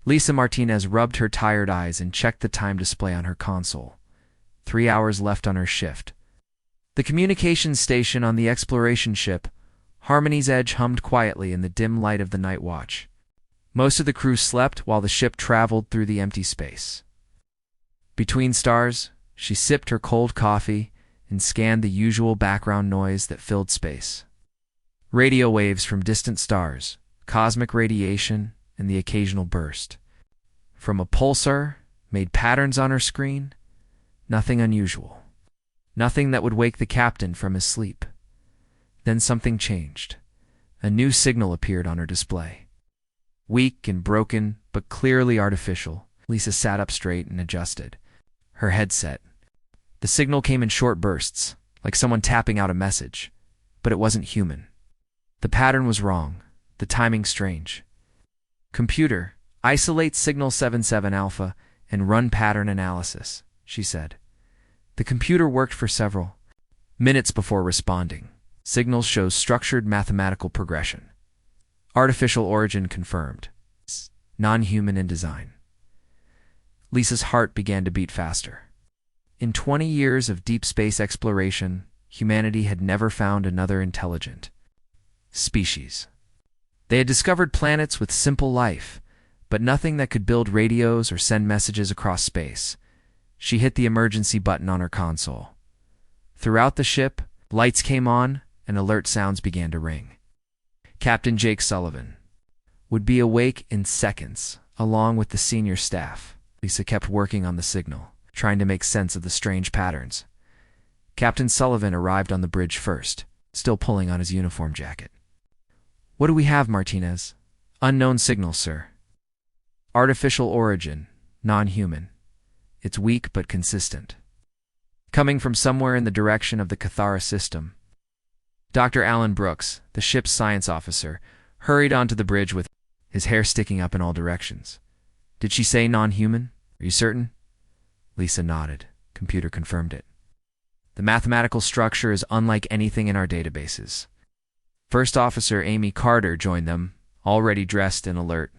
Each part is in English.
Lisa Martinez rubbed her tired eyes and checked the time display on her console. 3 hours left on her shift. The communications station on the exploration ship, Harmony's Edge, hummed quietly in the dim light of the night watch. Most of the crew slept while the ship traveled through the empty space. Between stars, she sipped her cold coffee and scanned the usual background noise that filled space. Radio waves from distant stars, cosmic radiation, and the occasional burst. From a pulsar, made patterns on her screen, nothing unusual. Nothing that would wake the captain from his sleep. Then something changed. A new signal appeared on her display. Weak and broken, but clearly artificial. Lisa sat up straight and adjusted her headset. The signal came in short bursts, like someone tapping out a message, but it wasn't human. The pattern was wrong, the timing strange. "Computer, isolate signal 77 alpha and run pattern analysis," she said. The computer worked for several minutes before responding. Signals shows structured mathematical progression. Artificial origin confirmed. Non-human in design. Lisa's heart began to beat faster. In 20 years of deep space exploration, humanity had never found another intelligent species. They had discovered planets with simple life, but nothing that could build radios or send messages across space. She hit the emergency button on her console. Throughout the ship, lights came on and alert sounds began to ring. Captain Jake Sullivan would be awake in seconds, along with the senior staff. Lisa kept working on the signal, trying to make sense of the strange patterns. Captain Sullivan arrived on the bridge first, still pulling on his uniform jacket. "What do we have, Martinez?" "Unknown signal, sir. Artificial origin, non-human. It's weak but consistent. Coming from somewhere in the direction of the Cathara system." Dr. Alan Brooks, the ship's science officer, hurried onto the bridge with his hair sticking up in all directions. "Did she say non-human? Are you certain?" Lisa nodded. Computer confirmed it. "The mathematical structure is unlike anything in our databases." First Officer Amy Carter joined them, already dressed and alert.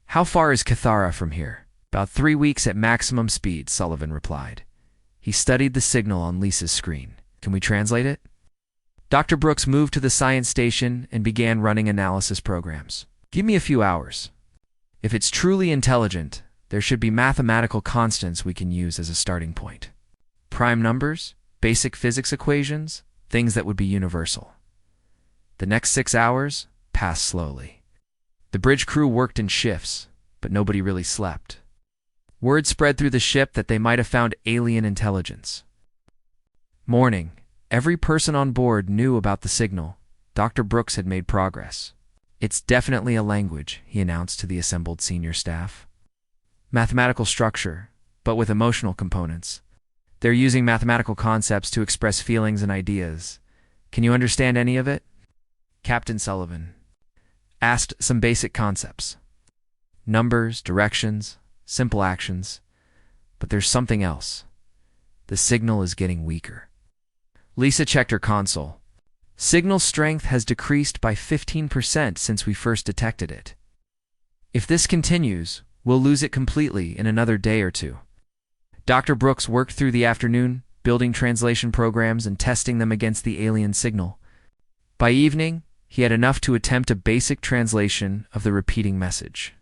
"How far is Cathara from here?" "About 3 weeks at maximum speed," Sullivan replied. He studied the signal on Lisa's screen. "Can we translate it?" Dr. Brooks moved to the science station and began running analysis programs. "Give me a few hours. If it's truly intelligent, there should be mathematical constants we can use as a starting point. Prime numbers, basic physics equations, things that would be universal." The next 6 hours passed slowly. The bridge crew worked in shifts, but nobody really slept. Word spread through the ship that they might have found alien intelligence. Morning. Every person on board knew about the signal. Dr. Brooks had made progress. "It's definitely a language," he announced to the assembled senior staff. "Mathematical structure, but with emotional components. They're using mathematical concepts to express feelings and ideas. Can you understand any of it?" Captain Sullivan asked some basic concepts. Numbers, directions, simple actions. But there's something else. The signal is getting weaker. Lisa checked her console. "Signal strength has decreased by 15% since we first detected it. If this continues, we'll lose it completely in another day or two." Dr. Brooks worked through the afternoon, building translation programs and testing them against the alien signal. By evening, he had enough to attempt a basic translation of the repeating message.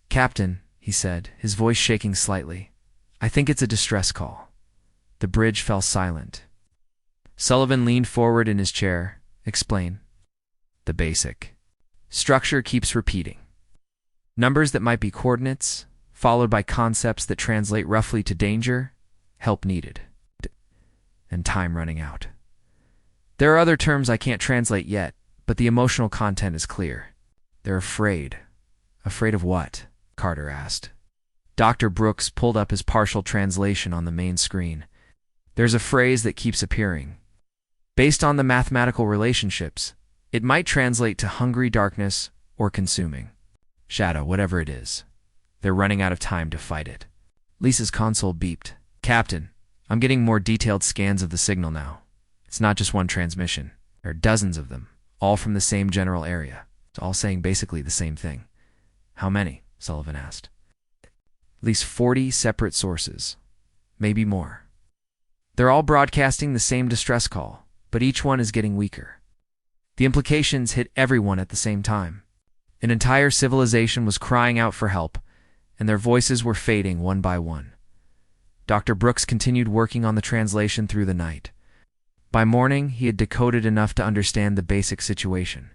"Captain," he said, his voice shaking slightly, "I think it's a distress call." The bridge fell silent. Sullivan leaned forward in his chair. "Explain." "The basic structure keeps repeating. Numbers that might be coordinates, followed by concepts that translate roughly to danger, help needed, and time running out. There are other terms I can't translate yet, but the emotional content is clear. They're afraid." "Afraid of what?" Carter asked. Dr. Brooks pulled up his partial translation on the main screen. "There's a phrase that keeps appearing. Based on the mathematical relationships, it might translate to hungry darkness or consuming. Shadow, whatever it is. They're running out of time to fight it." Lisa's console beeped. "Captain, I'm getting more detailed scans of the signal now. It's not just one transmission. There are dozens of them, all from the same general area. It's all saying basically the same thing." "How many?" Sullivan asked. At least 40 separate sources. Maybe more. They're all broadcasting the same distress call, but each one is getting weaker. The implications hit everyone at the same time. An entire civilization was crying out for help, and their voices were fading one by one. Dr. Brooks continued working on the translation through the night. By morning, he had decoded enough to understand the basic situation.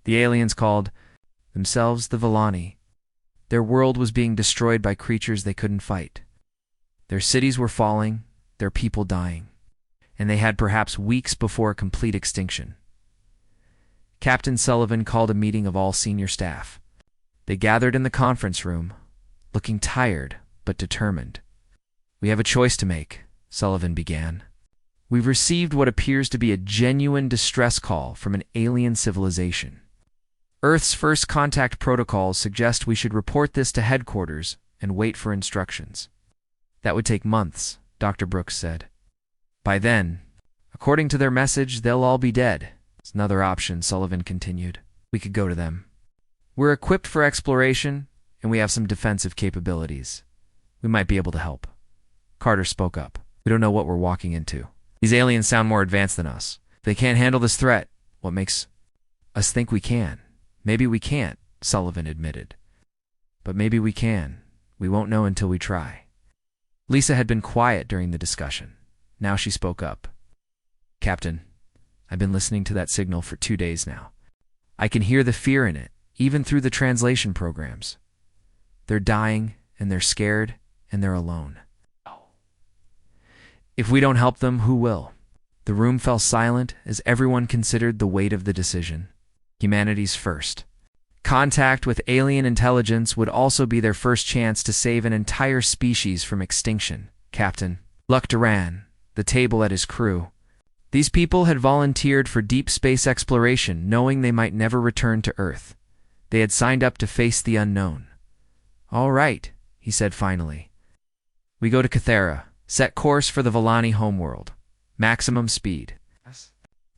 The aliens called themselves the Villani. Their world was being destroyed by creatures they couldn't fight. Their cities were falling, their people dying, and they had perhaps weeks before complete extinction. Captain Sullivan called a meeting of all senior staff. They gathered in the conference room, looking tired but determined. "We have a choice to make," Sullivan began. "We've received what appears to be a genuine distress call from an alien civilization. Earth's first contact protocols suggest we should report this to headquarters and wait for instructions." "That would take months," Dr. Brooks said. "By then, according to their message, they'll all be dead." "It's another option," Sullivan continued. "We could go to them. We're equipped for exploration, and we have some defensive capabilities. We might be able to help." Carter spoke up. "We don't know what we're walking into. These aliens sound more advanced than us. If they can't handle this threat, what makes us think we can? Maybe we can't," Sullivan admitted. "But maybe we can. We won't know until we try." Lisa had been quiet during the discussion. Now she spoke up. "Captain, I've been listening to that signal for 2 days now. I can hear the fear in it, even through the translation programs. They're dying, and they're scared, and they're alone. If we don't help them, who will?" The room fell silent as everyone considered the weight of the decision. Humanity's first. Contact with alien intelligence would also be their first chance to save an entire species from extinction. Captain Luck Duran, the table at his crew. These people had volunteered for deep space exploration, knowing they might never return to Earth. They had signed up to face the unknown. "All right," he said finally. "We go to Cathera. Set course for the Villani homeworld. Maximum speed."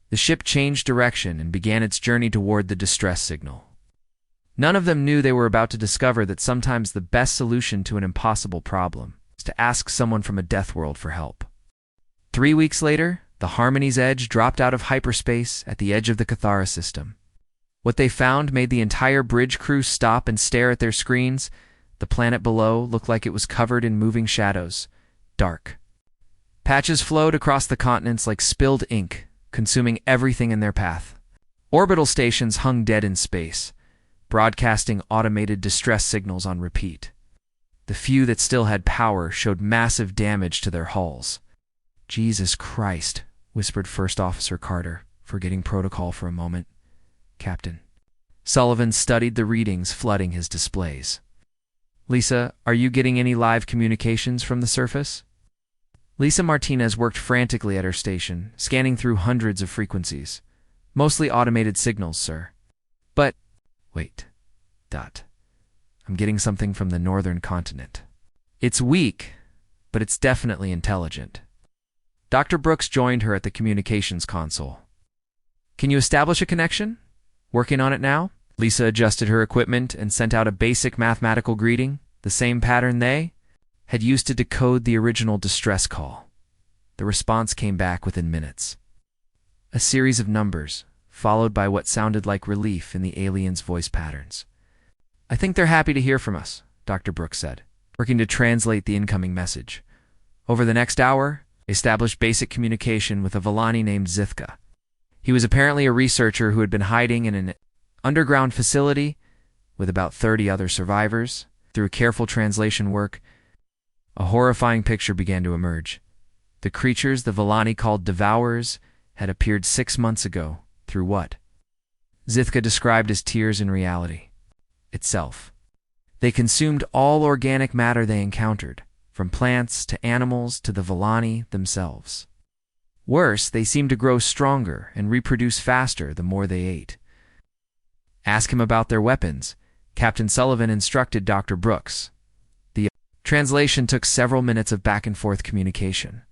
The ship changed direction and began its journey toward the distress signal. None of them knew they were about to discover that sometimes the best solution to an impossible problem is to ask someone from a death world for help. 3 weeks later, the Harmony's Edge dropped out of hyperspace at the edge of the Cathara system. What they found made the entire bridge crew stop and stare at their screens. The planet below looked like it was covered in moving shadows. Dark. Patches flowed across the continents like spilled ink, consuming everything in their path. Orbital stations hung dead in space, broadcasting automated distress signals on repeat. The few that still had power showed massive damage to their hulls. "Jesus Christ," whispered First Officer Carter, forgetting protocol for a moment. "Captain." Sullivan studied the readings flooding his displays. "Lisa, are you getting any live communications from the surface?" Lisa Martinez worked frantically at her station, scanning through hundreds of frequencies. "Mostly automated signals, sir. But, wait. I'm getting something from the northern continent. It's weak, but it's definitely intelligent." Dr. Brooks joined her at the communications console. "Can you establish a connection? Working on it now?" Lisa adjusted her equipment and sent out a basic mathematical greeting, the same pattern they had used to decode the original distress call. The response came back within minutes. A series of numbers, followed by what sounded like relief in the aliens' voice patterns. "I think they're happy to hear from us," Dr. Brooks said, working to translate the incoming message. Over the next hour, they established basic communication with a Villani named Zithka. He was apparently a researcher who had been hiding in an underground facility with about 30 other survivors. Through careful translation work, a horrifying picture began to emerge. The creatures the Villani called Devourers had appeared 6 months ago through what Zithka described as tears in reality itself. They consumed all organic matter they encountered, from plants to animals to the Villani themselves. Worse, they seemed to grow stronger and reproduce faster the more they ate. "Ask him about their weapons," Captain Sullivan instructed Dr. Brooks. The translation took several minutes of back-and-forth communication.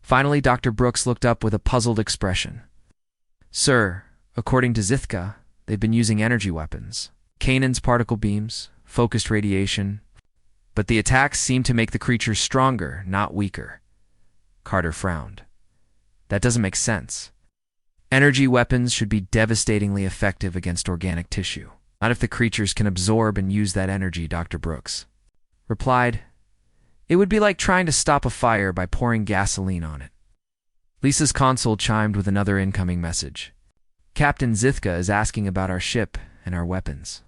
Finally, Dr. Brooks looked up with a puzzled expression. "Sir, according to Zithka, they've been using energy weapons. Kanan's particle beams, focused radiation, but the attacks seemed to make the creatures stronger, not weaker. Carter frowned. That doesn't make sense. Energy weapons should be devastatingly effective against organic tissue. Not if the creatures can absorb and use that energy, Dr. Brooks replied. It would be like trying to stop a fire by pouring gasoline on it. Lisa's console chimed with another incoming message. Captain Zithka is asking about our ship and our weapons.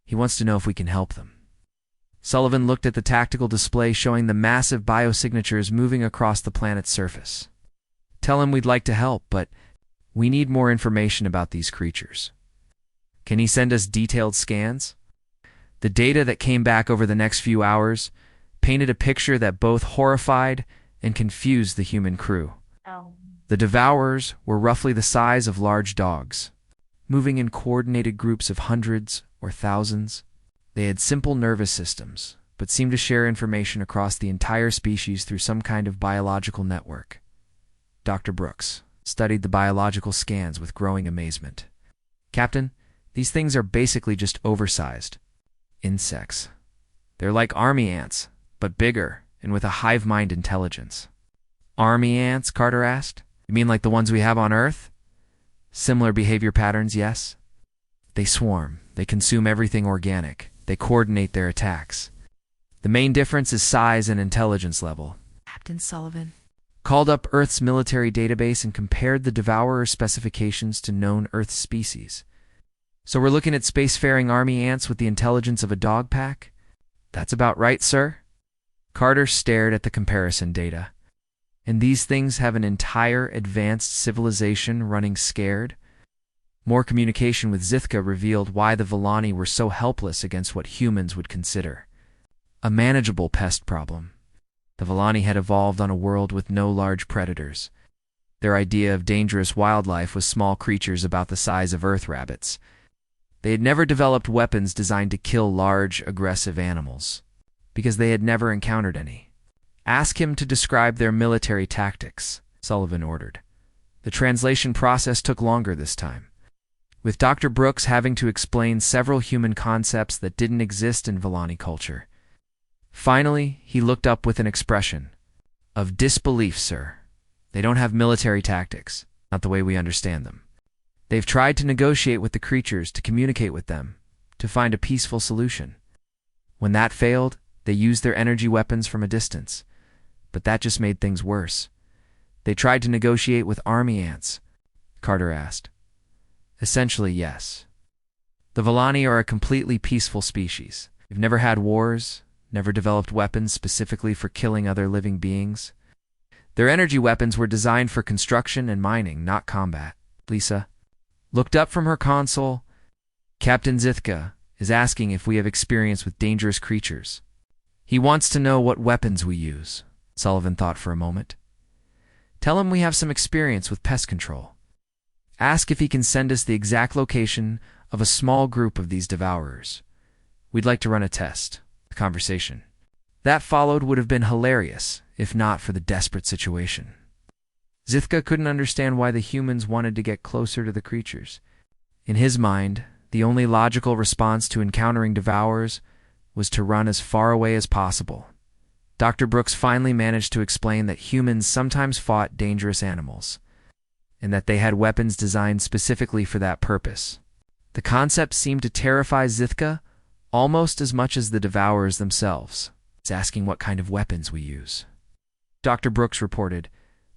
He wants to know if we can help them. Sullivan looked at the tactical display showing the massive biosignatures moving across the planet's surface. Tell him we'd like to help, but we need more information about these creatures. Can he send us detailed scans? The data that came back over the next few hours painted a picture that both horrified and confused the human crew. The Devourers were roughly the size of large dogs, moving in coordinated groups of hundreds or thousands. They had simple nervous systems, but seemed to share information across the entire species through some kind of biological network. Dr. Brooks studied the biological scans with growing amazement. Captain, these things are basically just oversized insects. They're like army ants, but bigger and with a hive mind intelligence. Army ants? Carter asked. You mean like the ones we have on Earth? Similar behavior patterns, yes. They swarm. They consume everything organic. They coordinate their attacks. The main difference is size and intelligence level. Captain Sullivan Called up Earth's military database and compared the Devourer specifications to known Earth species. So we're looking at spacefaring army ants with the intelligence of a dog pack? That's about right, sir. Carter stared at the comparison data. And these things have an entire advanced civilization running scared? More communication with Zithka revealed why the Villani were so helpless against what humans would consider a manageable pest problem. The Villani had evolved on a world with no large predators. Their idea of dangerous wildlife was small creatures about the size of earth rabbits. They had never developed weapons designed to kill large, aggressive animals, because they had never encountered any. Ask him to describe their military tactics, Sullivan ordered. The translation process took longer this time, with Dr. Brooks having to explain several human concepts that didn't exist in Villani culture. Finally, he looked up with an expression of disbelief, sir. They don't have military tactics, not the way we understand them. They've tried to negotiate with the creatures, to communicate with them, to find a peaceful solution. When that failed, they used their energy weapons from a distance. But that just made things worse. They tried to negotiate with army ants, Carter asked. Essentially, yes. The Villani are a completely peaceful species. They've never had wars, never developed weapons specifically for killing other living beings. Their energy weapons were designed for construction and mining, not combat. Lisa looked up from her console. Captain Zithka is asking if we have experience with dangerous creatures. He wants to know what weapons we use. Sullivan thought for a moment. Tell him we have some experience with pest control. Ask if he can send us the exact location of a small group of these Devourers. We'd like to run a test. The conversation that followed would have been hilarious, if not for the desperate situation. Zithka couldn't understand why the humans wanted to get closer to the creatures. In his mind, the only logical response to encountering Devourers was to run as far away as possible. Dr. Brooks finally managed to explain that humans sometimes fought dangerous animals, and that they had weapons designed specifically for that purpose. The concept seemed to terrify Zithka almost as much as the Devourers themselves. He's asking what kind of weapons we use. Dr. Brooks reported,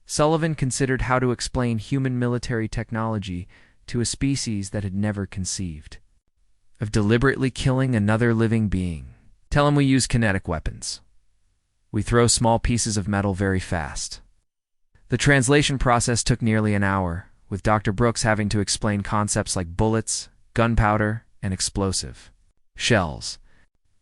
Sullivan considered how to explain human military technology to a species that had never conceived of deliberately killing another living being. Tell him we use kinetic weapons. We throw small pieces of metal very fast. The translation process took nearly an hour, with Dr. Brooks having to explain concepts like bullets, gunpowder, and explosive shells.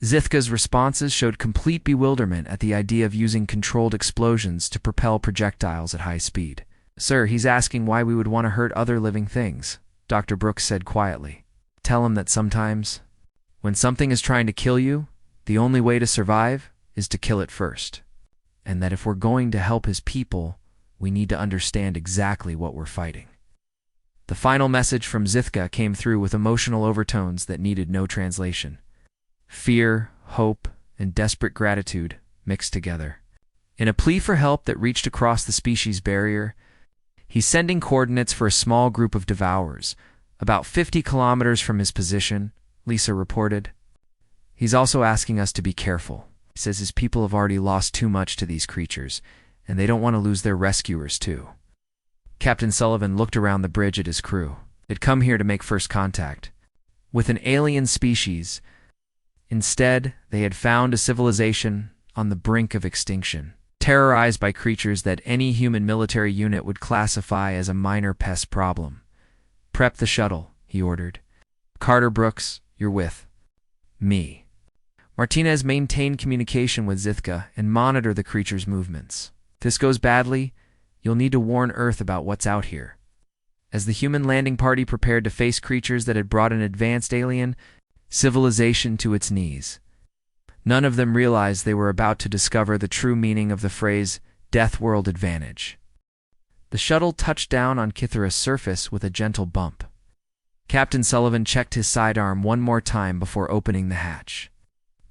Zithka's responses showed complete bewilderment at the idea of using controlled explosions to propel projectiles at high speed. Sir, he's asking why we would want to hurt other living things, Dr. Brooks said quietly. Tell him that sometimes, when something is trying to kill you, the only way to survive is to kill it first. And that if we're going to help his people, we need to understand exactly what we're fighting. The final message from Zithka came through with emotional overtones that needed no translation. Fear, hope, and desperate gratitude mixed together. In a plea for help that reached across the species barrier, he's sending coordinates for a small group of devourers, about 50 kilometers from his position, Lisa reported. He's also asking us to be careful. He says his people have already lost too much to these creatures, and they don't want to lose their rescuers too. Captain Sullivan looked around the bridge at his crew. They'd come here to make first contact with an alien species. Instead, they had found a civilization on the brink of extinction, terrorized by creatures that any human military unit would classify as a minor pest problem. "Prep the shuttle," he ordered. "Carter Brooks, you're with me." Martinez maintained communication with Zithka and monitored the creature's movements. If this goes badly, you'll need to warn Earth about what's out here. As the human landing party prepared to face creatures that had brought an advanced alien civilization to its knees, none of them realized they were about to discover the true meaning of the phrase Death World Advantage. The shuttle touched down on Kithera's surface with a gentle bump. Captain Sullivan checked his sidearm one more time before opening the hatch.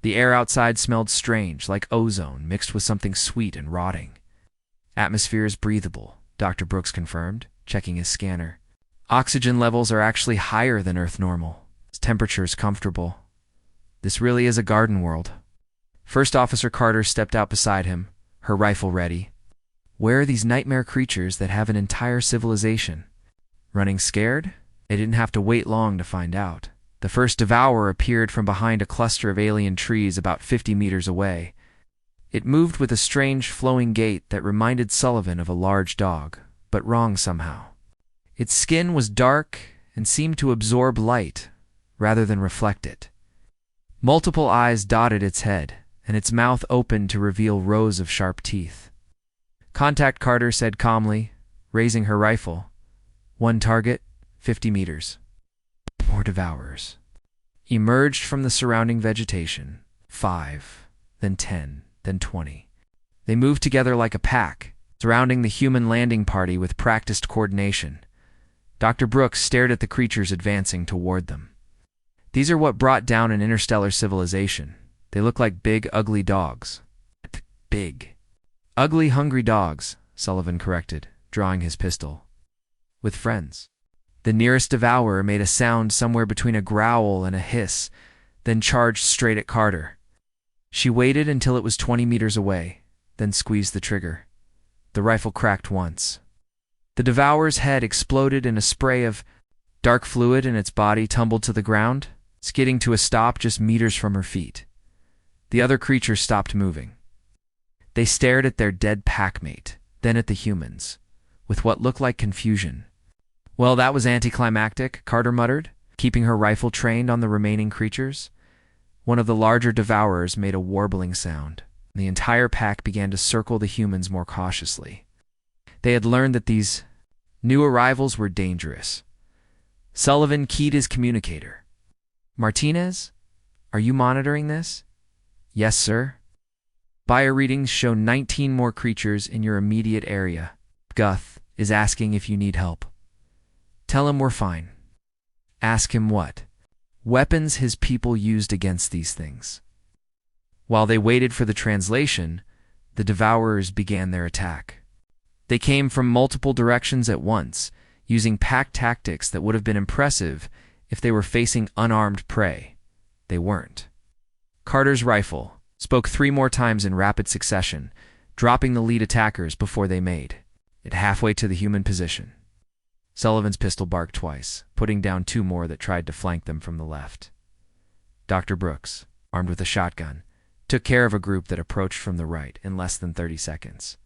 The air outside smelled strange, like ozone mixed with something sweet and rotting. "Atmosphere is breathable," Dr. Brooks confirmed, checking his scanner. "Oxygen levels are actually higher than Earth normal. Its temperature is comfortable. This really is a garden world." First Officer Carter stepped out beside him, her rifle ready. Where are these nightmare creatures that have an entire civilization? Running scared? They didn't have to wait long to find out. The first devourer appeared from behind a cluster of alien trees about 50 meters away. It moved with a strange flowing gait that reminded Sullivan of a large dog, but wrong somehow. Its skin was dark and seemed to absorb light rather than reflect it. Multiple eyes dotted its head, and its mouth opened to reveal rows of sharp teeth. "Contact," Carter said calmly, raising her rifle. "One target, 50 meters. More devourers emerged from the surrounding vegetation. 5, then 10, then 20. They moved together like a pack, surrounding the human landing party with practiced coordination. Dr. Brooks stared at the creatures advancing toward them. "These are what brought down an interstellar civilization. They look like big, ugly dogs." "Big, ugly, hungry dogs," Sullivan corrected, drawing his pistol. "With friends." The nearest devourer made a sound somewhere between a growl and a hiss, then charged straight at Carter. She waited until it was 20 meters away, then squeezed the trigger. The rifle cracked once. The devourer's head exploded in a spray of dark fluid, and its body tumbled to the ground, skidding to a stop just meters from her feet. The other creatures stopped moving. They stared at their dead packmate, then at the humans, with what looked like confusion. "Well, that was anticlimactic," Carter muttered, keeping her rifle trained on the remaining creatures. One of the larger devourers made a warbling sound, and the entire pack began to circle the humans more cautiously. They had learned that these new arrivals were dangerous. Sullivan keyed his communicator. "Martinez, are you monitoring this?" "Yes, sir." "Bio readings show 19 more creatures in your immediate area. Guth is asking if you need help. Tell him we're fine." "Ask him what?" "Weapons his people used against these things." While they waited for the translation, the devourers began their attack. They came from multiple directions at once, using pack tactics that would have been impressive if they were facing unarmed prey. They weren't. Carter's rifle spoke 3 more times in rapid succession, dropping the lead attackers before they made it halfway to the human position. Sullivan's pistol barked twice, putting down 2 more that tried to flank them from the left. Dr. Brooks, armed with a shotgun, took care of a group that approached from the right in less than 30 seconds.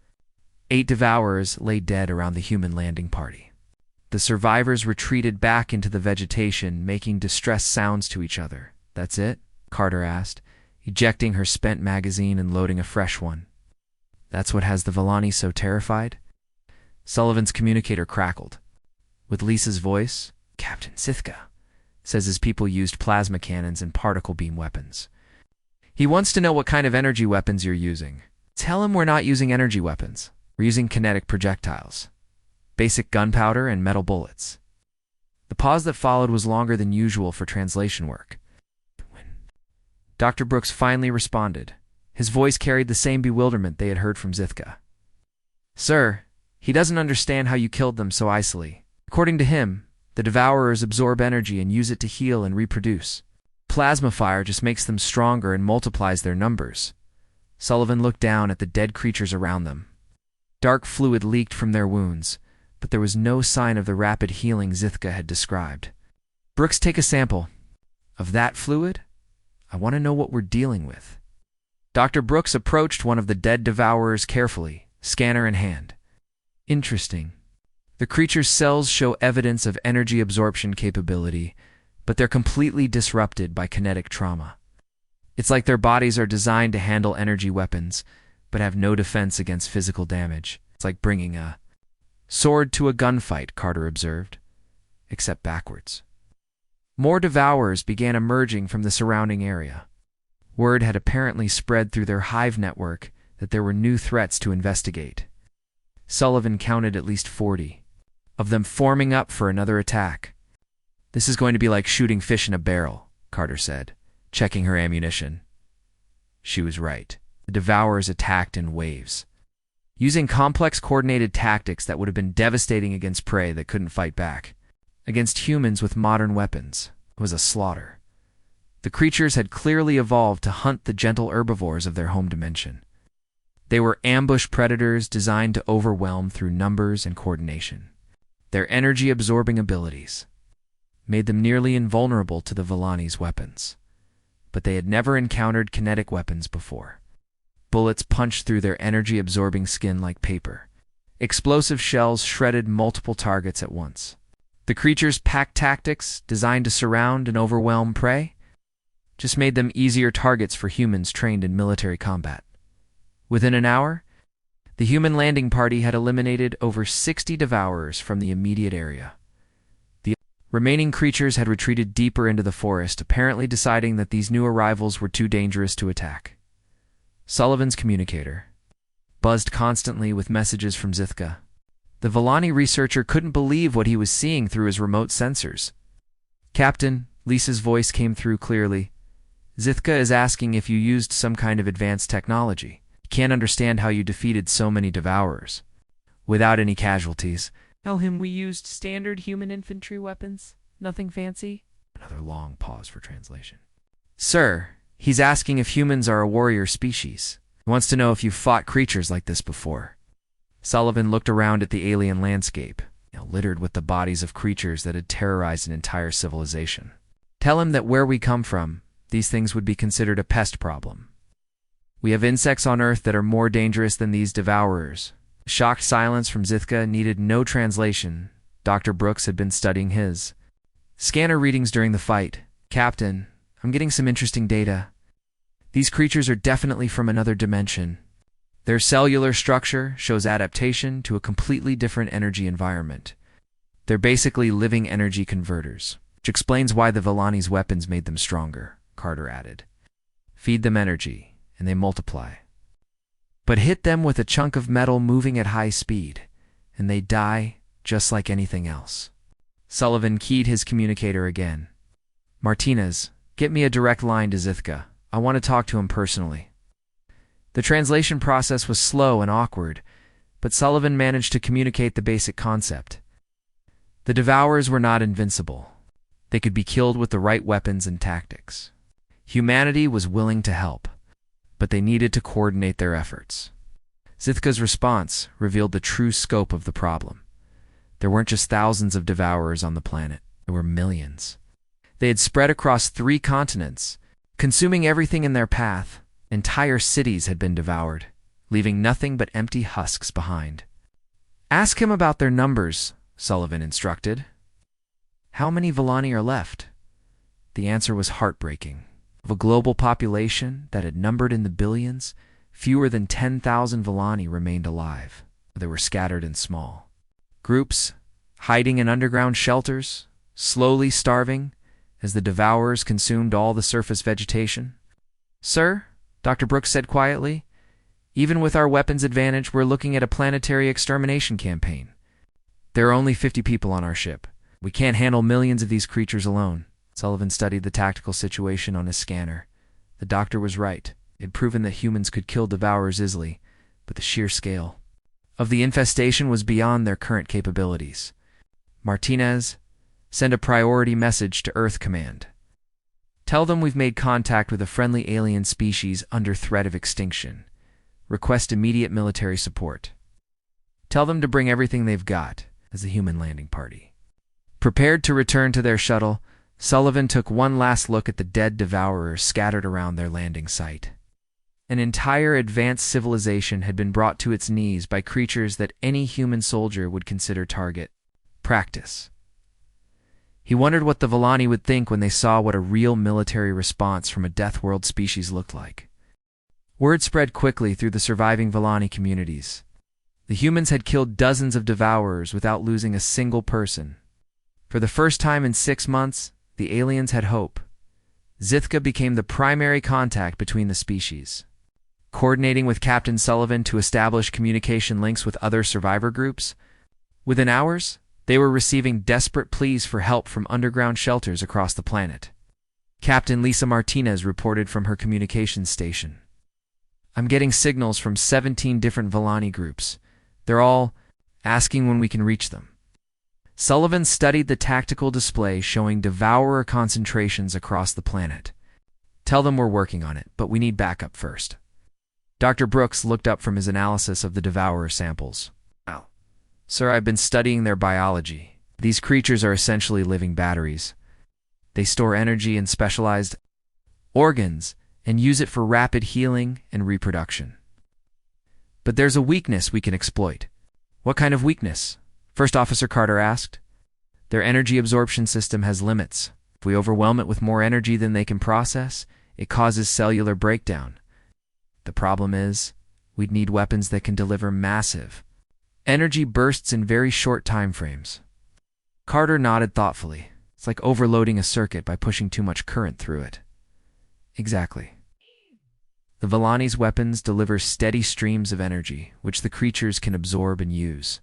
8 devourers lay dead around the human landing party. The survivors retreated back into the vegetation, making distressed sounds to each other. "That's it?" Carter asked, ejecting her spent magazine and loading a fresh one. "That's what has the Villani so terrified?" Sullivan's communicator crackled. With Lisa's voice, "Captain Zithka says his people used plasma cannons and particle beam weapons. He wants to know what kind of energy weapons you're using. Tell him we're not using energy weapons. We're using kinetic projectiles. Basic gunpowder and metal bullets." The pause that followed was longer than usual for translation work. Dr. Brooks finally responded. His voice carried the same bewilderment they had heard from Zithka. Sir, he doesn't understand how you killed them so easily. According to him, the Devourers absorb energy and use it to heal and reproduce. Plasma fire just makes them stronger and multiplies their numbers. Sullivan looked down at the dead creatures around them. Dark fluid leaked from their wounds, but there was no sign of the rapid healing Zithka had described. Brooks, take a sample. Of that fluid? I want to know what we're dealing with. Dr. Brooks approached one of the dead Devourers carefully, scanner in hand. Interesting. The creature's cells show evidence of energy absorption capability, but they're completely disrupted by kinetic trauma. It's like their bodies are designed to handle energy weapons, but have no defense against physical damage. It's like bringing a sword to a gunfight, Carter observed, except backwards. More Devourers began emerging from the surrounding area. Word had apparently spread through their hive network that there were new threats to investigate. Sullivan counted at least 40 of them forming up for another attack. This is going to be like shooting fish in a barrel, Carter said, checking her ammunition. She was right. The Devourers attacked in waves, using complex coordinated tactics that would have been devastating against prey that couldn't fight back. Against humans with modern weapons, it was a slaughter. The creatures had clearly evolved to hunt the gentle herbivores of their home dimension. They were ambush predators designed to overwhelm through numbers and coordination. Their energy-absorbing abilities made them nearly invulnerable to the Villani's weapons. But they had never encountered kinetic weapons before. Bullets punched through their energy-absorbing skin like paper. Explosive shells shredded multiple targets at once. The creatures' pack tactics, designed to surround and overwhelm prey, just made them easier targets for humans trained in military combat. Within an hour, the human landing party had eliminated over 60 Devourers from the immediate area. The remaining creatures had retreated deeper into the forest, apparently deciding that these new arrivals were too dangerous to attack. Sullivan's communicator buzzed constantly with messages from Zithka. The Villani researcher couldn't believe what he was seeing through his remote sensors. Captain, Lisa's voice came through clearly. Zithka is asking if you used some kind of advanced technology. He can't understand how you defeated so many Devourers without any casualties. Tell him we used standard human infantry weapons. Nothing fancy. Another long pause for translation. Sir, he's asking if humans are a warrior species. He wants to know if you've fought creatures like this before. Sullivan looked around at the alien landscape, littered with the bodies of creatures that had terrorized an entire civilization. Tell him that where we come from, these things would be considered a pest problem. We have insects on Earth that are more dangerous than these Devourers. Shocked silence from Zithka needed no translation. Dr. Brooks had been studying his scanner readings during the fight. Captain, I'm getting some interesting data. These creatures are definitely from another dimension. Their cellular structure shows adaptation to a completely different energy environment. They're basically living energy converters, which explains why the Villani's weapons made them stronger, Carter added. Feed them energy, and they multiply. But hit them with a chunk of metal moving at high speed, and they die just like anything else. Sullivan keyed his communicator again. Martinez, get me a direct line to Zithka. I want to talk to him personally. The translation process was slow and awkward, but Sullivan managed to communicate the basic concept. The Devourers were not invincible. They could be killed with the right weapons and tactics. Humanity was willing to help, but they needed to coordinate their efforts. Zithka's response revealed the true scope of the problem. There weren't just thousands of Devourers on the planet. There were millions. They had spread across 3 continents, consuming everything in their path. Entire cities had been devoured, leaving nothing but empty husks behind. Ask him about their numbers, Sullivan instructed. How many Villani are left? The answer was heartbreaking. Of a global population that had numbered in the billions, fewer than 10,000 Villani remained alive. They were scattered in small groups, hiding in underground shelters, slowly starving as the Devourers consumed all the surface vegetation. Sir, Dr. Brooks said quietly, even with our weapons advantage, we're looking at a planetary extermination campaign. There are only 50 people on our ship. We can't handle millions of these creatures alone. Sullivan studied the tactical situation on his scanner. The doctor was right. It had proven that humans could kill devourers easily, but the sheer scale of the infestation was beyond their current capabilities. Martinez, send a priority message to Earth Command. Tell them we've made contact with a friendly alien species under threat of extinction. Request immediate military support. Tell them to bring everything they've got as a human landing party. Prepared to return to their shuttle, Sullivan took one last look at the dead devourers scattered around their landing site. An entire advanced civilization had been brought to its knees by creatures that any human soldier would consider target practice. He wondered what the Villani would think when they saw what a real military response from a Death World species looked like. Word spread quickly through the surviving Villani communities. The humans had killed dozens of devourers without losing a single person. For the first time in 6 months, the aliens had hope. Zithka became the primary contact between the species. Coordinating with Captain Sullivan to establish communication links with other survivor groups, within hours, they were receiving desperate pleas for help from underground shelters across the planet. Captain Lisa Martinez reported from her communications station. I'm getting signals from 17 different Villani groups. They're all asking when we can reach them. Sullivan studied the tactical display showing devourer concentrations across the planet. Tell them we're working on it, but we need backup first. Dr. Brooks looked up from his analysis of the devourer samples. Wow. Sir, I've been studying their biology. These creatures are essentially living batteries. They store energy in specialized organs and use it for rapid healing and reproduction. But there's a weakness we can exploit. What kind of weakness? First Officer Carter asked. Their energy absorption system has limits. If we overwhelm it with more energy than they can process, it causes cellular breakdown. The problem is, we'd need weapons that can deliver massive energy bursts in very short time frames. Carter nodded thoughtfully. It's like overloading a circuit by pushing too much current through it. Exactly. The Villani's weapons deliver steady streams of energy, which the creatures can absorb and use.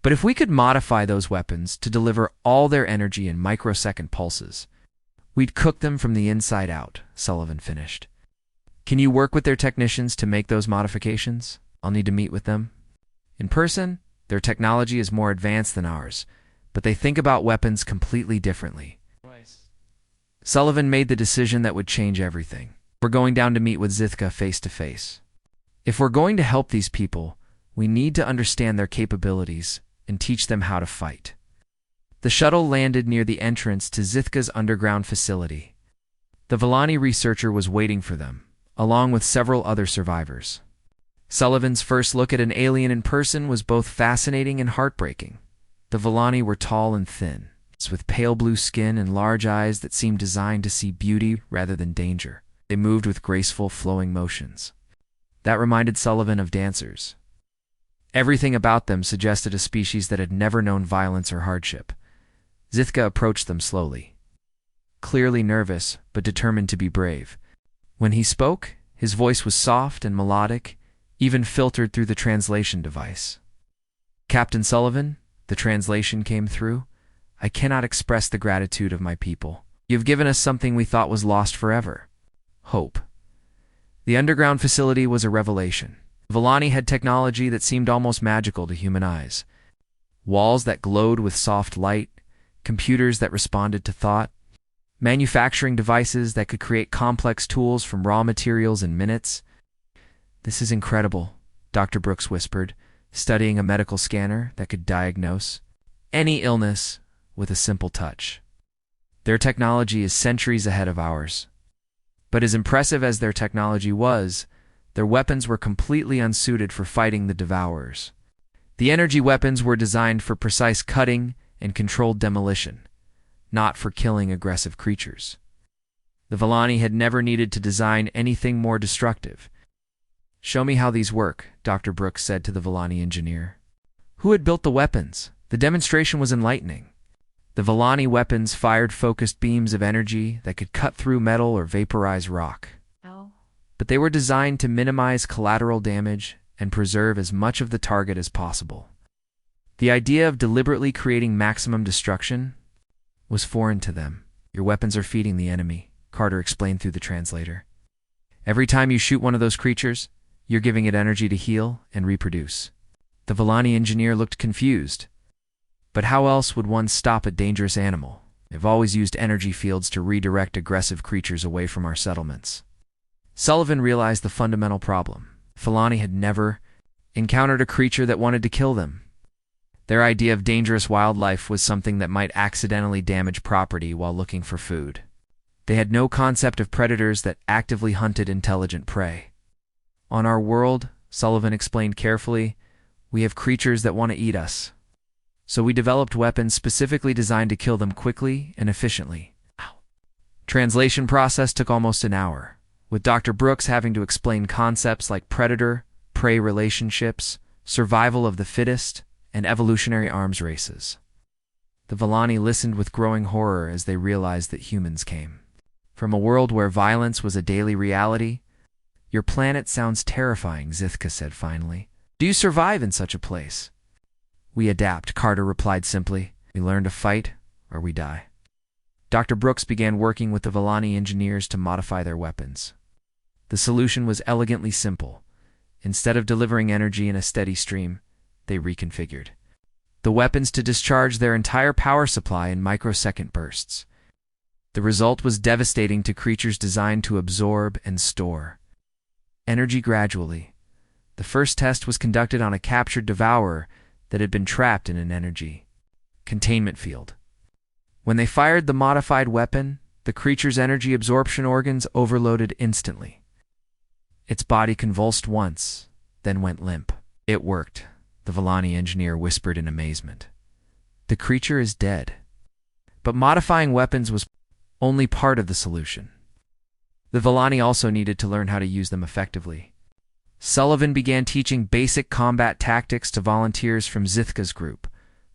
But if we could modify those weapons to deliver all their energy in microsecond pulses, we'd cook them from the inside out, Sullivan finished. Can you work with their technicians to make those modifications? I'll need to meet with them. In person, their technology is more advanced than ours, but they think about weapons completely differently. Sullivan made the decision that would change everything. We're going down to meet with Zithka face to face. If we're going to help these people, we need to understand their capabilities and teach them how to fight. The shuttle landed near the entrance to Zithka's underground facility. The Villani researcher was waiting for them, along with several other survivors. Sullivan's first look at an alien in person was both fascinating and heartbreaking. The Villani were tall and thin, with pale blue skin and large eyes that seemed designed to see beauty rather than danger. They moved with graceful, flowing motions. That reminded Sullivan of dancers. Everything about them suggested a species that had never known violence or hardship. Zithka approached them slowly, clearly nervous but determined to be brave. When he spoke, his voice was soft and melodic, even filtered through the translation device. Captain Sullivan, the translation came through. I cannot express the gratitude of my people. You've given us something we thought was lost forever. Hope. The underground facility was a revelation. Villani had technology that seemed almost magical to human eyes. Walls that glowed with soft light, computers that responded to thought, manufacturing devices that could create complex tools from raw materials in minutes. This is incredible, Dr. Brooks whispered, studying a medical scanner that could diagnose any illness with a simple touch. Their technology is centuries ahead of ours. But as impressive as their technology was, their weapons were completely unsuited for fighting the devourers. The energy weapons were designed for precise cutting and controlled demolition, not for killing aggressive creatures. The Villani had never needed to design anything more destructive. Show me how these work, Dr. Brooks said to the Villani engineer. Who had built the weapons? The demonstration was enlightening. The Villani weapons fired focused beams of energy that could cut through metal or vaporize rock. But they were designed to minimize collateral damage and preserve as much of the target as possible. The idea of deliberately creating maximum destruction was foreign to them. Your weapons are feeding the enemy, Carter explained through the translator. Every time you shoot one of those creatures, you're giving it energy to heal and reproduce. The Villani engineer looked confused. But how else would one stop a dangerous animal? They've always used energy fields to redirect aggressive creatures away from our settlements. Sullivan realized the fundamental problem. Villani had never encountered a creature that wanted to kill them. Their idea of dangerous wildlife was something that might accidentally damage property while looking for food. They had no concept of predators that actively hunted intelligent prey. On our world, Sullivan explained carefully, we have creatures that want to eat us. So we developed weapons specifically designed to kill them quickly and efficiently. Translation process took almost an hour, with Dr. Brooks having to explain concepts like predator-prey relationships, survival of the fittest, and evolutionary arms races. The Villani listened with growing horror as they realized that humans came. From a world where violence was a daily reality, your planet sounds terrifying, Zithka said finally. Do you survive in such a place? We adapt, Carter replied simply. We learn to fight, or we die. Dr. Brooks began working with the Villani engineers to modify their weapons. The solution was elegantly simple. Instead of delivering energy in a steady stream, they reconfigured the weapons to discharge their entire power supply in microsecond bursts. The result was devastating to creatures designed to absorb and store energy gradually. The first test was conducted on a captured devourer that had been trapped in an energy containment field. When they fired the modified weapon, the creature's energy absorption organs overloaded instantly. Its body convulsed once, then went limp. It worked, the Villani engineer whispered in amazement. The creature is dead. But modifying weapons was only part of the solution. The Villani also needed to learn how to use them effectively. Sullivan began teaching basic combat tactics to volunteers from Zithka's group.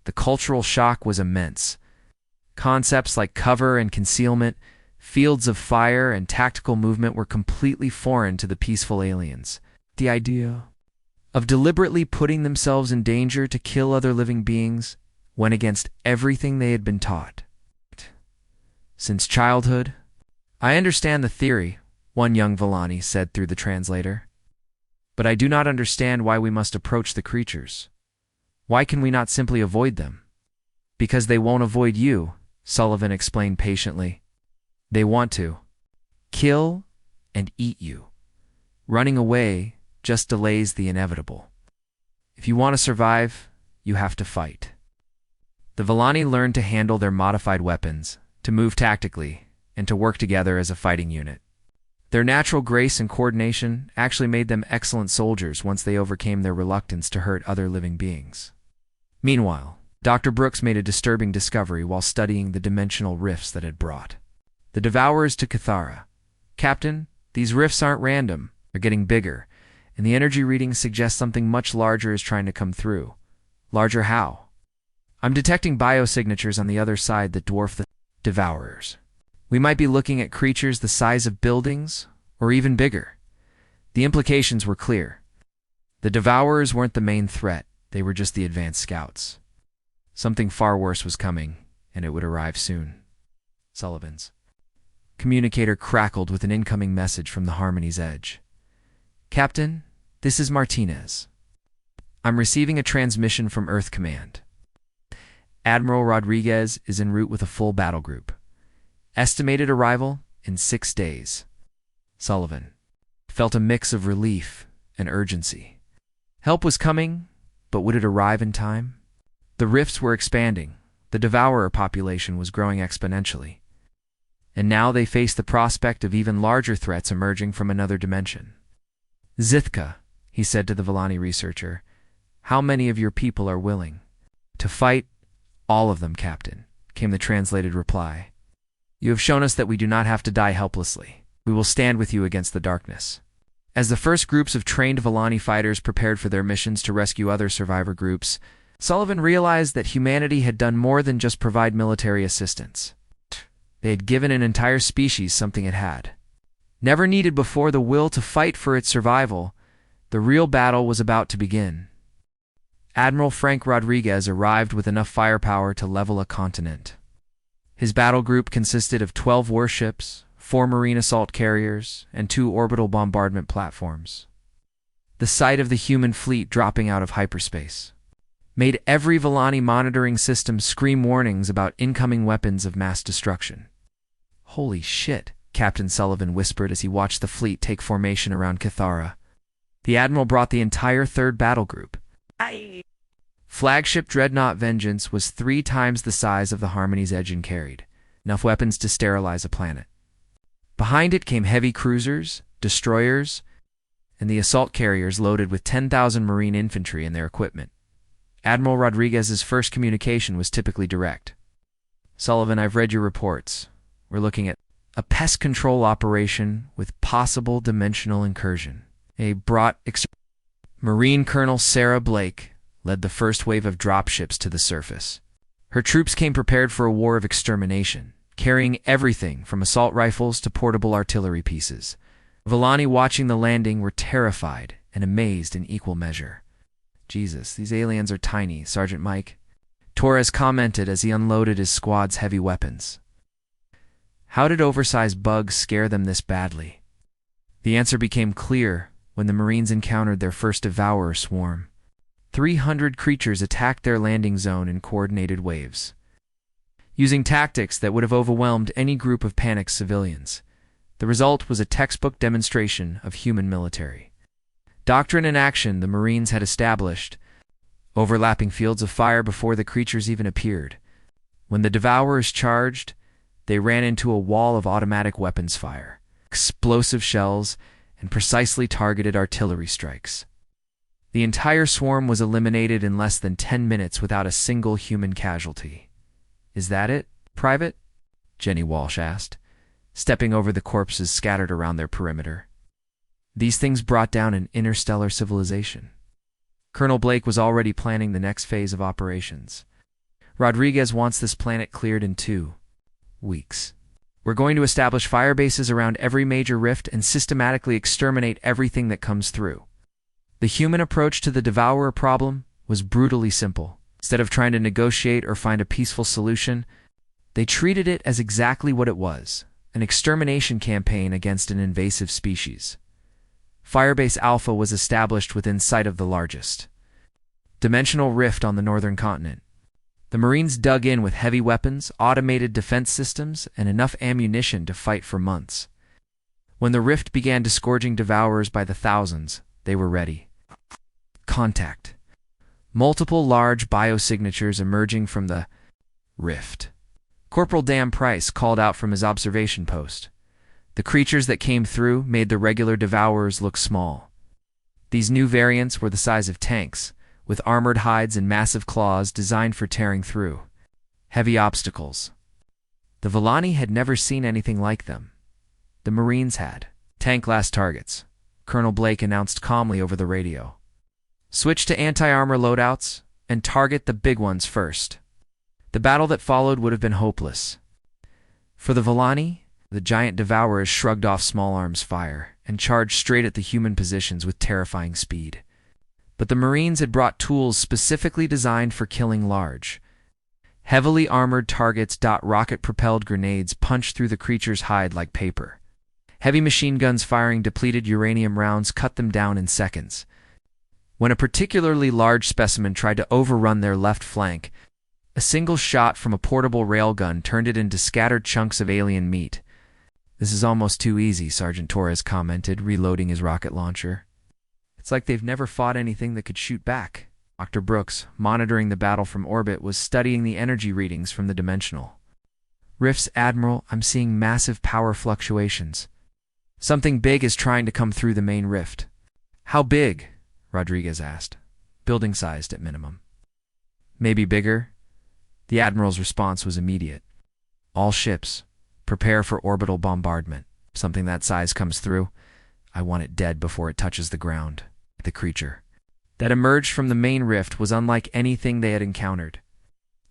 The cultural shock was immense. Concepts like cover and concealment, fields of fire, and tactical movement were completely foreign to the peaceful aliens. The idea of deliberately putting themselves in danger to kill other living beings went against everything they had been taught. Since childhood, I understand the theory, one young Villani said through the translator. But I do not understand why we must approach the creatures. Why can we not simply avoid them? Because they won't avoid you, Sullivan explained patiently. They want to kill and eat you. Running away just delays the inevitable. If you want to survive, you have to fight. The Villani learned to handle their modified weapons, to move tactically, and to work together as a fighting unit. Their natural grace and coordination actually made them excellent soldiers once they overcame their reluctance to hurt other living beings. Meanwhile, Dr. Brooks made a disturbing discovery while studying the dimensional rifts that had brought the Devourers to Cathara. Captain, these rifts aren't random. They're getting bigger, and the energy readings suggest something much larger is trying to come through. Larger how? I'm detecting biosignatures on the other side that dwarf the Devourers. We might be looking at creatures the size of buildings, or even bigger. The implications were clear. The Devourers weren't the main threat, they were just the advanced scouts. Something far worse was coming, and it would arrive soon. Sullivan's communicator crackled with an incoming message from the Harmony's edge. Captain, this is Martinez. I'm receiving a transmission from Earth Command. Admiral Rodriguez is en route with a full battle group. Estimated arrival in 6 days. Sullivan felt a mix of relief and urgency. Help was coming, but would it arrive in time? The rifts were expanding. The Devourer population was growing exponentially. And now they faced the prospect of even larger threats emerging from another dimension. Zithka, he said to the Villani researcher, how many of your people are willing to fight? All of them, Captain, came the translated reply. You have shown us that we do not have to die helplessly. We will stand with you against the darkness. As the first groups of trained Villani fighters prepared for their missions to rescue other survivor groups, Sullivan realized that humanity had done more than just provide military assistance. They had given an entire species something it had. Never needed before the will to fight for its survival, the real battle was about to begin. Admiral Frank Rodriguez arrived with enough firepower to level a continent. His battle group consisted of 12 warships, 4 marine assault carriers, and 2 orbital bombardment platforms. The sight of the human fleet dropping out of hyperspace made every Volani monitoring system scream warnings about incoming weapons of mass destruction. "Holy shit," Captain Sullivan whispered as he watched the fleet take formation around Cathara. The Admiral brought the entire 3rd Battle Group. Flagship Dreadnought Vengeance was 3 times the size of the Harmony's Edge and carried enough weapons to sterilize a planet. Behind it came heavy cruisers, destroyers, and the assault carriers loaded with 10,000 Marine infantry and their equipment. Admiral Rodriguez's first communication was typically direct. "Sullivan, I've read your reports. We're looking at a pest control operation with possible dimensional incursion. Marine Colonel Sarah Blake led the first wave of dropships to the surface. Her troops came prepared for a war of extermination, carrying everything from assault rifles to portable artillery pieces. Volani watching the landing were terrified and amazed in equal measure. "Jesus, these aliens are tiny, Sergeant Mike," Torres commented as he unloaded his squad's heavy weapons. How did oversized bugs scare them this badly? The answer became clear when the Marines encountered their first devourer swarm. 300 creatures attacked their landing zone in coordinated waves, using tactics that would have overwhelmed any group of panicked civilians. The result was a textbook demonstration of human military doctrine and action. The Marines had established overlapping fields of fire before the creatures even appeared. When the devourers charged, they ran into a wall of automatic weapons fire, explosive shells, and precisely targeted artillery strikes. The entire swarm was eliminated in less than 10 minutes without a single human casualty. "Is that it, Private?" Jenny Walsh asked, stepping over the corpses scattered around their perimeter. These things brought down an interstellar civilization. Colonel Blake was already planning the next phase of operations. "Rodriguez wants this planet cleared in 2 weeks. We're going to establish fire bases around every major rift and systematically exterminate everything that comes through." The human approach to the devourer problem was brutally simple. Instead of trying to negotiate or find a peaceful solution, they treated it as exactly what it was: an extermination campaign against an invasive species. Firebase Alpha was established within sight of the largest dimensional rift on the northern continent. The Marines dug in with heavy weapons, automated defense systems, and enough ammunition to fight for months. When the rift began disgorging devourers by the thousands, they were ready. Contact. Multiple large biosignatures emerging from the rift. Corporal Dan Price called out from his observation post. The creatures that came through made the regular devourers look small. These new variants were the size of tanks, with armored hides and massive claws designed for tearing through heavy obstacles. The Volani had never seen anything like them. The Marines had. "Tank-class targets," Colonel Blake announced calmly over the radio. "Switch to anti-armor loadouts and target the big ones first." The battle that followed would have been hopeless. For the Volani, the giant devourers shrugged off small arms fire and charged straight at the human positions with terrifying speed. But the Marines had brought tools specifically designed for killing large, heavily armored targets. Rocket-propelled grenades punched through the creature's hide like paper. Heavy machine guns firing depleted uranium rounds cut them down in seconds. When a particularly large specimen tried to overrun their left flank, a single shot from a portable railgun turned it into scattered chunks of alien meat. "This is almost too easy," Sergeant Torres commented, reloading his rocket launcher. "It's like they've never fought anything that could shoot back." Dr. Brooks, monitoring the battle from orbit, was studying the energy readings from the dimensional rifts. "Admiral, I'm seeing massive power fluctuations. Something big is trying to come through the main rift." "How big?" Rodriguez asked. "Building-sized at minimum." "Maybe bigger?" The Admiral's response was immediate. "All ships, prepare for orbital bombardment. Something that size comes through, I want it dead before it touches the ground." The creature that emerged from the main rift was unlike anything they had encountered.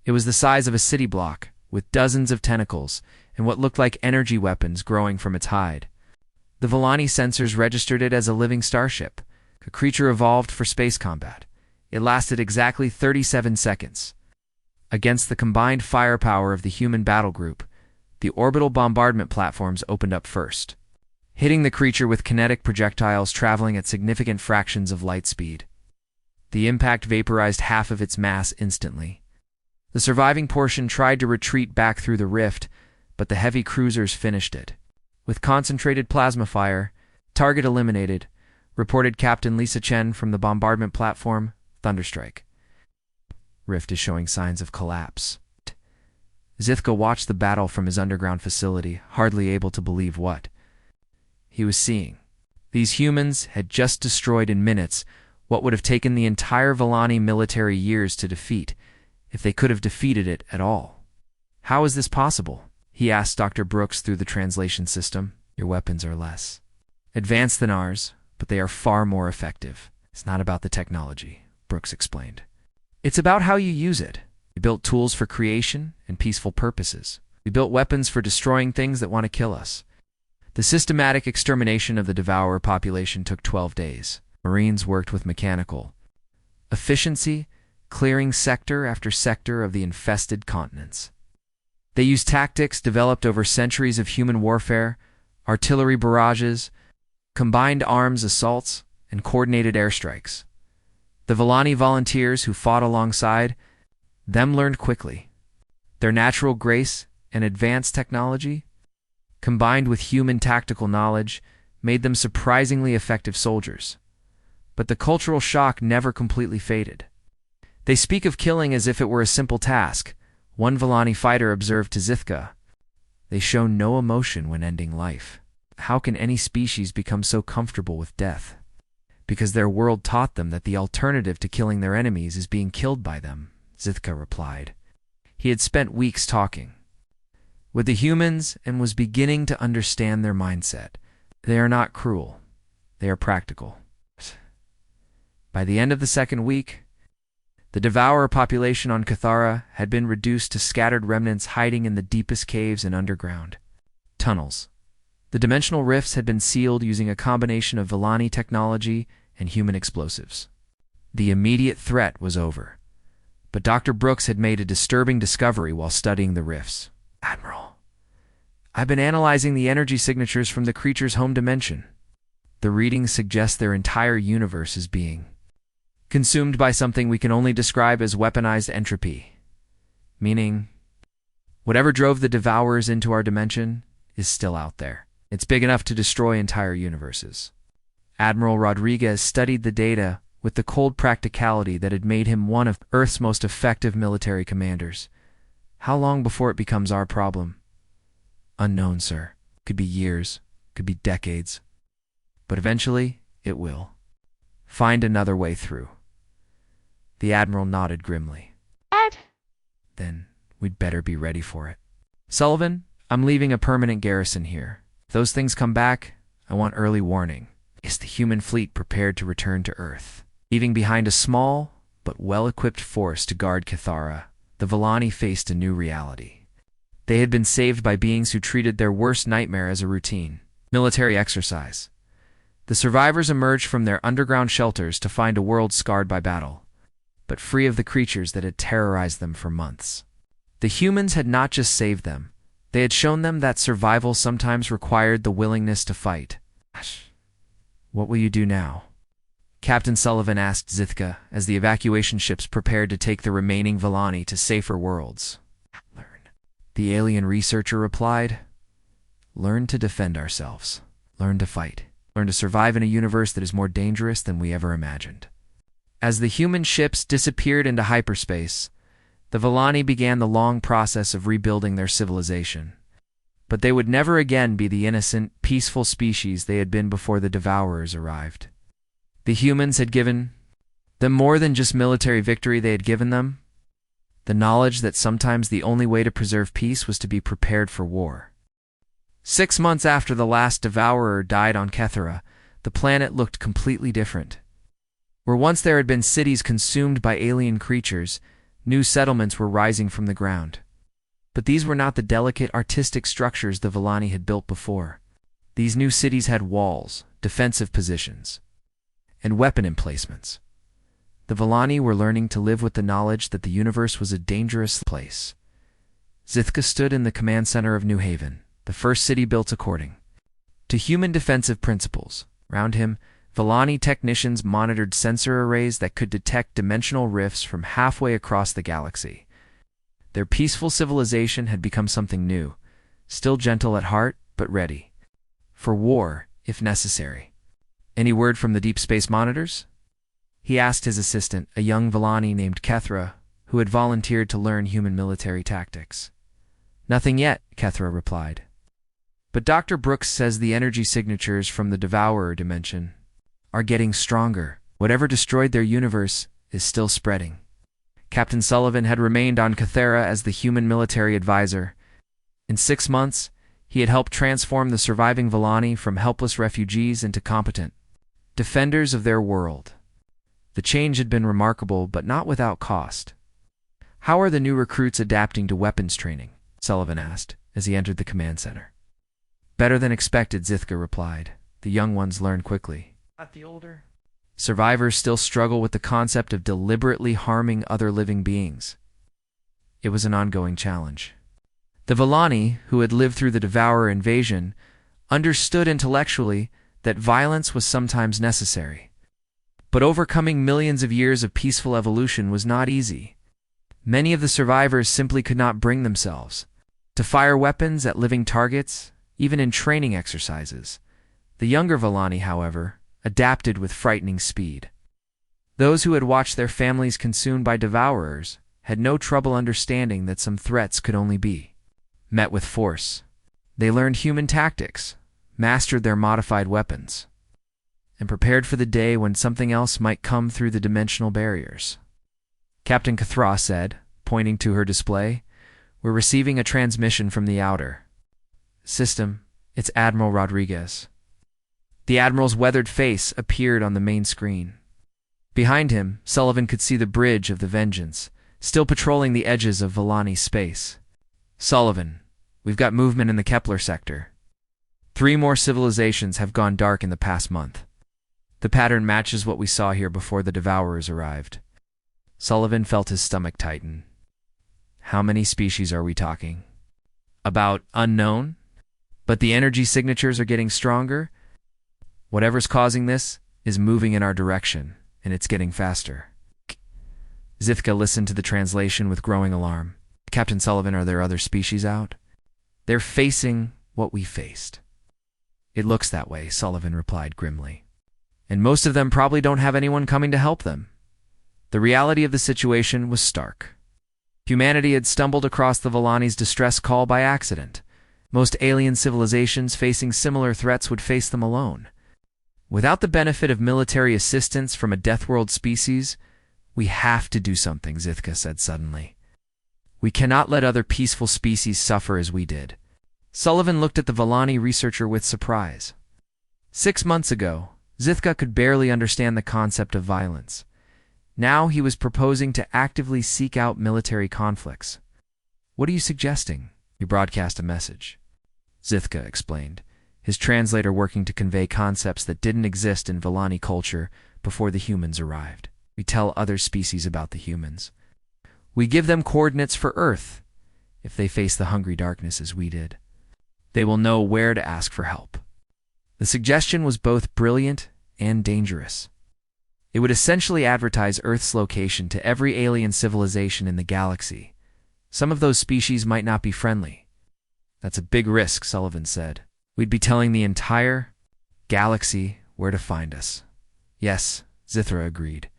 It was the size of a city block, with dozens of tentacles and what looked like energy weapons growing from its hide. The Volani sensors registered it as a living starship, a creature evolved for space combat. It lasted exactly 37 seconds. Against the combined firepower of the human battle group, The orbital bombardment platforms opened up first, hitting the creature with kinetic projectiles traveling at significant fractions of light speed. The impact vaporized half of its mass instantly. The surviving portion tried to retreat back through the rift, but the heavy cruisers finished it. With concentrated plasma fire, target eliminated, reported Captain Lisa Chen from the bombardment platform, Thunderstrike. Rift is showing signs of collapse. Zithka watched the battle from his underground facility, hardly able to believe what he was seeing. These humans had just destroyed in minutes what would have taken the entire Villani military years to defeat, if they could have defeated it at all. How is this possible? He asked Dr. Brooks through the translation system. Your weapons are less advanced than ours, but they are far more effective. It's not about the technology, Brooks explained. It's about how you use it. We built tools for creation and peaceful purposes. We built weapons for destroying things that want to kill us. The systematic extermination of the Devourer population took 12 days. Marines worked with mechanical efficiency, clearing sector after sector of the infested continents. They used tactics developed over centuries of human warfare, artillery barrages, combined arms assaults, and coordinated airstrikes. The Villani volunteers who fought alongside them learned quickly. Their natural grace and advanced technology, combined with human tactical knowledge, made them surprisingly effective soldiers. But the cultural shock never completely faded. They speak of killing as if it were a simple task, one Villani fighter observed to Zithka. They show no emotion when ending life. How can any species become so comfortable with death? Because their world taught them that the alternative to killing their enemies is being killed by them, Zithka replied. He had spent weeks talking with the humans and was beginning to understand their mindset. They are not cruel. They are practical. By the end of the second week, the Devourer population on Cathara had been reduced to scattered remnants hiding in the deepest caves and underground tunnels. The dimensional rifts had been sealed using a combination of Villani technology and human explosives. The immediate threat was over. But Dr. Brooks had made a disturbing discovery while studying the rifts. Admiral, I've been analyzing the energy signatures from the creature's home dimension. The readings suggest their entire universe is being consumed by something we can only describe as weaponized entropy. Meaning, whatever drove the Devourers into our dimension is still out there. It's big enough to destroy entire universes. Admiral Rodriguez studied the data with the cold practicality that had made him one of Earth's most effective military commanders. How long before it becomes our problem? Unknown, sir. Could be years, could be decades. But eventually, it will. Find another way through. The Admiral nodded grimly. Ed? Then we'd better be ready for it. Sullivan, I'm leaving a permanent garrison here. If those things come back, I want early warning. Is the human fleet prepared to return to Earth? Leaving behind a small but well-equipped force to guard Cathara, the Villani faced a new reality. They had been saved by beings who treated their worst nightmare as a routine military exercise. The survivors emerged from their underground shelters to find a world scarred by battle, but free of the creatures that had terrorized them for months. The humans had not just saved them, they had shown them that survival sometimes required the willingness to fight. What will you do now? Captain Sullivan asked Zithka as the evacuation ships prepared to take the remaining Villani to safer worlds. Learn. The alien researcher replied. Learn to defend ourselves. Learn to fight. Learn to survive in a universe that is more dangerous than we ever imagined. As the human ships disappeared into hyperspace, the Villani began the long process of rebuilding their civilization. But they would never again be the innocent, peaceful species they had been before the Devourers arrived. The humans had given them more than just military victory. They had given them the knowledge that sometimes the only way to preserve peace was to be prepared for war. 6 months after the last Devourer died on Cathara, the planet looked completely different. Where once there had been cities consumed by alien creatures, new settlements were rising from the ground. But these were not the delicate artistic structures the Villani had built before. These new cities had walls, defensive positions, and weapon emplacements. The Villani were learning to live with the knowledge that the universe was a dangerous place, Zithka stood in the command center of New Haven, the first city built according to human defensive principles. Around him, Villani technicians monitored sensor arrays that could detect dimensional rifts from halfway across the galaxy. Their peaceful civilization had become something new, still gentle at heart, but ready for war, if necessary. "Any word from the deep space monitors?" he asked his assistant, a young Villani named Kethra, who had volunteered to learn human military tactics. "Nothing yet," Kethra replied. "But Dr. Brooks says the energy signatures from the Devourer dimension are getting stronger. Whatever destroyed their universe is still spreading." Captain Sullivan had remained on Cathera as the human military advisor. In 6 months, he had helped transform the surviving Villani from helpless refugees into competent defenders of their world. The change had been remarkable, but not without cost. "How are the new recruits adapting to weapons training?" Sullivan asked as he entered the command center. "Better than expected," Zithka replied. "The young ones learn quickly. Not the older. Survivors still struggle with the concept of deliberately harming other living beings." It was an ongoing challenge. The Villani, who had lived through the Devourer invasion, understood intellectually that violence was sometimes necessary. But overcoming millions of years of peaceful evolution was not easy. Many of the survivors simply could not bring themselves to fire weapons at living targets, even in training exercises. The younger Villani, however, adapted with frightening speed. Those who had watched their families consumed by devourers had no trouble understanding that some threats could only be met with force. They learned human tactics, mastered their modified weapons, and prepared for the day when something else might come through the dimensional barriers. Captain Cathra said, pointing to her display, "We're receiving a transmission from the outer system. It's Admiral Rodriguez." The Admiral's weathered face appeared on the main screen. Behind him, Sullivan could see the bridge of the Vengeance, still patrolling the edges of Villani space. "Sullivan, we've got movement in the Kepler sector. 3 more civilizations have gone dark in the past month. The pattern matches what we saw here before the Devourers arrived." Sullivan felt his stomach tighten. "How many species are we talking?" "About unknown. But the energy signatures are getting stronger. Whatever's causing this is moving in our direction, and it's getting faster." Zithka listened to the translation with growing alarm. "Captain Sullivan, are there other species out?" "They're facing what we faced." "It looks that way," Sullivan replied grimly. "And most of them probably don't have anyone coming to help them." The reality of the situation was stark. Humanity had stumbled across the Villani's distress call by accident. Most alien civilizations facing similar threats would face them alone. Without the benefit of military assistance from a Deathworld species, "We have to do something," Zithka said suddenly. "We cannot let other peaceful species suffer as we did." Sullivan looked at the Villani researcher with surprise. 6 months ago, Zithka could barely understand the concept of violence. Now he was proposing to actively seek out military conflicts. "What are you suggesting?" He broadcast a message. Zithka explained, his translator working to convey concepts that didn't exist in Villani culture before the humans arrived. "We tell other species about the humans. We give them coordinates for Earth. If they face the hungry darkness as we did, they will know where to ask for help." The suggestion was both brilliant and dangerous. It would essentially advertise Earth's location to every alien civilization in the galaxy. Some of those species might not be friendly. "That's a big risk," Sullivan said. "We'd be telling the entire galaxy where to find us." "Yes," Zithra agreed.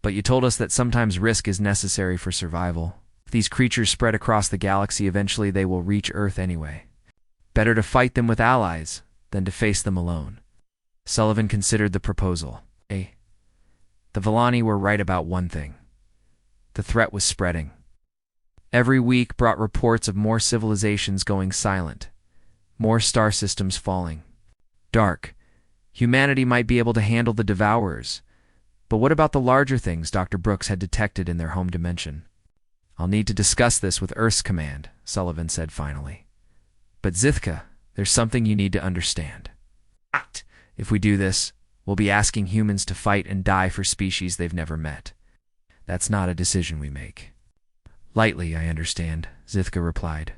"But you told us that sometimes risk is necessary for survival. If these creatures spread across the galaxy, eventually they will reach Earth anyway. Better to fight them with allies than to face them alone." Sullivan considered the proposal. The Villani were right about one thing. The threat was spreading. Every week brought reports of more civilizations going silent, more star systems falling. Dark. Humanity might be able to handle the Devourers. But what about the larger things Dr. Brooks had detected in their home dimension? "I'll need to discuss this with Earth's command," Sullivan said finally. "But Zithka, there's something you need to understand. If we do this, we'll be asking humans to fight and die for species they've never met. That's not a decision we make. Lightly, I understand, Zithka replied.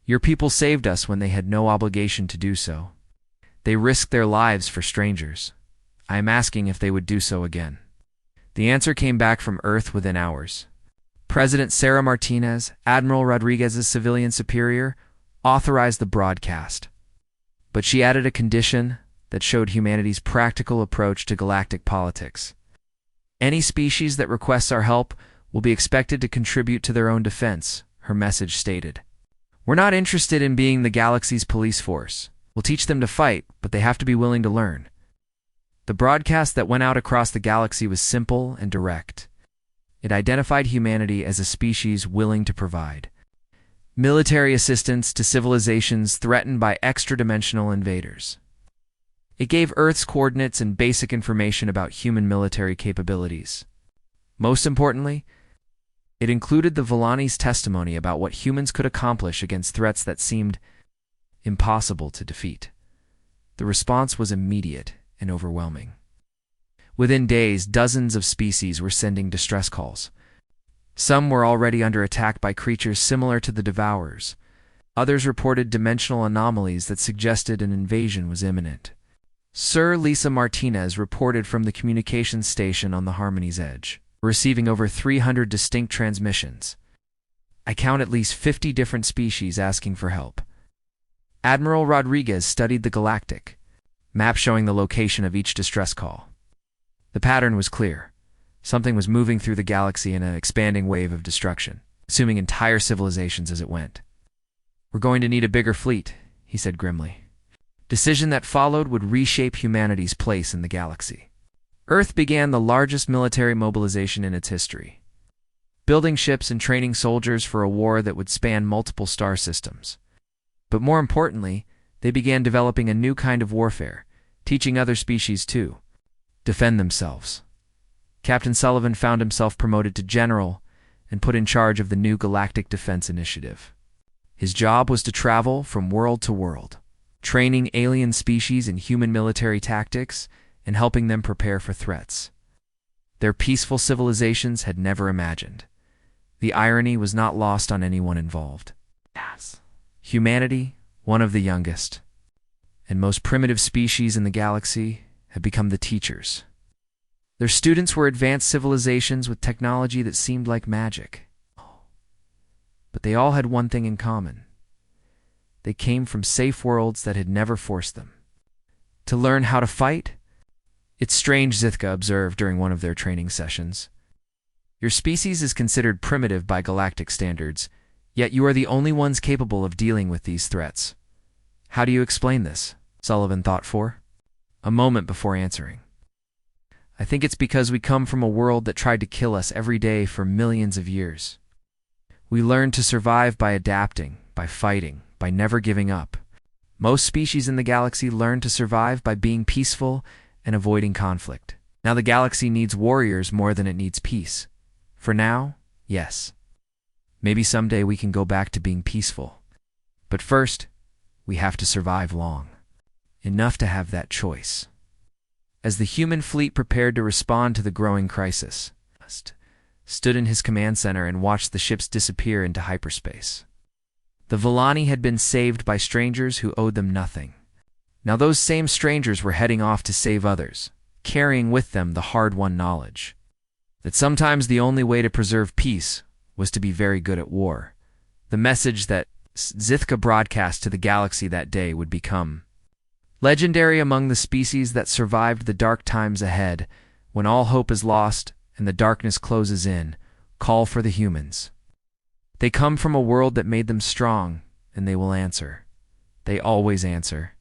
Your people saved us when they had no obligation to do so. They risked their lives for strangers. I am asking if they would do so again. The answer came back from Earth within hours. President Sarah Martinez, Admiral Rodriguez's civilian superior, authorized the broadcast. But she added a condition that showed humanity's practical approach to galactic politics. Any species that requests our help will be expected to contribute to their own defense, her message stated. We're not interested in being the galaxy's police force. We'll teach them to fight, but they have to be willing to learn. The broadcast that went out across the galaxy was simple and direct. It identified humanity as a species willing to provide military assistance to civilizations threatened by extra-dimensional invaders. It gave Earth's coordinates and basic information about human military capabilities. Most importantly, it included the Volani's testimony about what humans could accomplish against threats that seemed impossible to defeat. The response was immediate and overwhelming. Within days, dozens of species were sending distress calls. Some were already under attack by creatures similar to the Devourers. Others reported dimensional anomalies that suggested an invasion was imminent. Sir Lisa Martinez reported from the communications station on the Harmony's edge, receiving over 300 distinct transmissions. I count at least 50 different species asking for help. Admiral Rodriguez studied the Galactic, map showing the location of each distress call. The pattern was clear. Something was moving through the galaxy in an expanding wave of destruction, consuming entire civilizations as it went. We're going to need a bigger fleet, he said grimly. Decision that followed would reshape humanity's place in the galaxy. Earth began the largest military mobilization in its history, building ships and training soldiers for a war that would span multiple star systems. But more importantly, they began developing a new kind of warfare, teaching other species to defend themselves. Captain Sullivan found himself promoted to general and put in charge of the new Galactic Defense Initiative. His job was to travel from world to world, training alien species in human military tactics and helping them prepare for threats their peaceful civilizations had never imagined. The irony was not lost on anyone involved. Yes. Humanity, one of the youngest and most primitive species in the galaxy, had become the teachers. Their students were advanced civilizations with technology that seemed like magic. But they all had one thing in common. They came from safe worlds that had never forced them to learn how to fight. It's strange, Zithka observed during one of their training sessions. Your species is considered primitive by galactic standards, yet you are the only ones capable of dealing with these threats. How do you explain this? Sullivan thought for a moment before answering. I think it's because we come from a world that tried to kill us every day for millions of years. We learned to survive by adapting, by fighting, by never giving up. Most species in the galaxy learn to survive by being peaceful and avoiding conflict. Now the galaxy needs warriors more than it needs peace. For now, yes. Maybe someday we can go back to being peaceful. But first, we have to survive long. Enough to have that choice. As the human fleet prepared to respond to the growing crisis, stood in his command center and watched the ships disappear into hyperspace. The Volani had been saved by strangers who owed them nothing. Now those same strangers were heading off to save others, carrying with them the hard-won knowledge that sometimes the only way to preserve peace was to be very good at war. The message that Zithka broadcast to the galaxy that day would become legendary among the species that survived the dark times ahead. When all hope is lost and the darkness closes in, call for the humans. They come from a world that made them strong, and they will answer. They always answer.